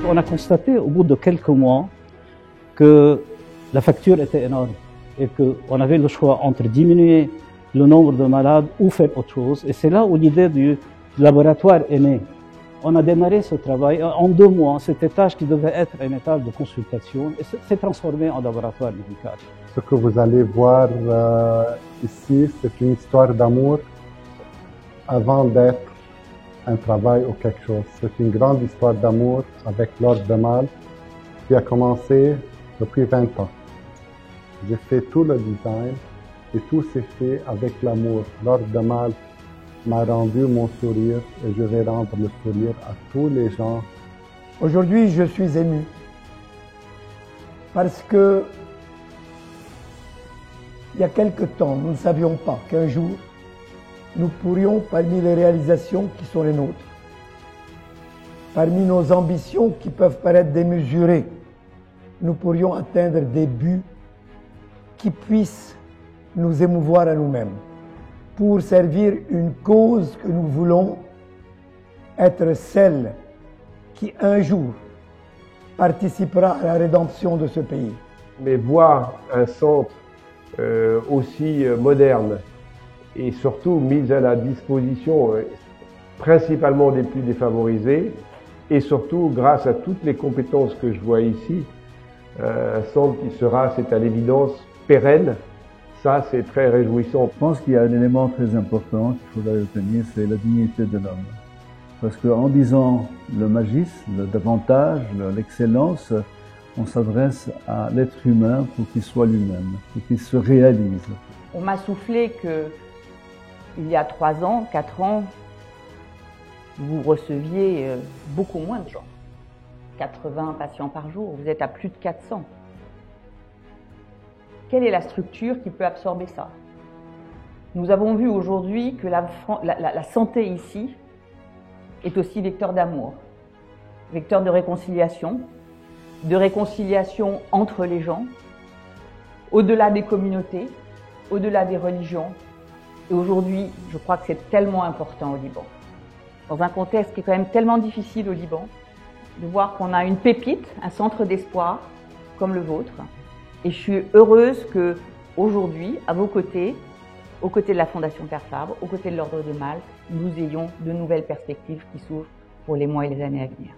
On a constaté au bout de quelques mois que la facture était énorme et qu'on avait le choix entre diminuer le nombre de malades ou faire autre chose. Et c'est là où l'idée du laboratoire est née. On a démarré ce travail. En 2 mois, cet étage qui devait être un étage de consultation s'est transformé en laboratoire médical. Ce que vous allez voir ici, c'est une histoire d'amour avant d'être un travail ou quelque chose. C'est une grande histoire d'amour avec l'Ordre de Malte qui a commencé depuis 20 ans. J'ai fait tout le design et tout s'est fait avec l'amour. L'Ordre de Malte m'a rendu mon sourire et je vais rendre le sourire à tous les gens. Aujourd'hui, je suis ému parce que il y a quelque temps, nous ne savions pas qu'un jour, nous pourrions, parmi les réalisations qui sont les nôtres, parmi nos ambitions qui peuvent paraître démesurées, nous pourrions atteindre des buts qui puissent nous émouvoir à nous-mêmes pour servir une cause que nous voulons être celle qui un jour participera à la rédemption de ce pays. Mais voir un centre aussi moderne et surtout mis à la disposition principalement des plus défavorisés et surtout grâce à toutes les compétences que je vois ici, un centre qui sera, c'est à l'évidence, pérenne, ça c'est très réjouissant. Je pense qu'il y a un élément très important qu'il faudrait retenir, c'est la dignité de l'homme. Parce qu'en disant le magisme, le davantage, l'excellence, on s'adresse à l'être humain pour qu'il soit lui-même, pour qu'il se réalise. On m'a soufflé que il y a 3 ans, 4 ans, vous receviez beaucoup moins de gens. 80 patients par jour, vous êtes à plus de 400. Quelle est la structure qui peut absorber ça? Nous avons vu aujourd'hui que la santé ici est aussi vecteur d'amour, vecteur de réconciliation entre les gens, au-delà des communautés, au-delà des religions. Et aujourd'hui, je crois que c'est tellement important au Liban. Dans un contexte qui est quand même tellement difficile au Liban, de voir qu'on a une pépite, un centre d'espoir comme le vôtre. Et je suis heureuse que aujourd'hui, à vos côtés, aux côtés de la Fondation Père Fabre, aux côtés de l'Ordre de Malte, nous ayons de nouvelles perspectives qui s'ouvrent pour les mois et les années à venir.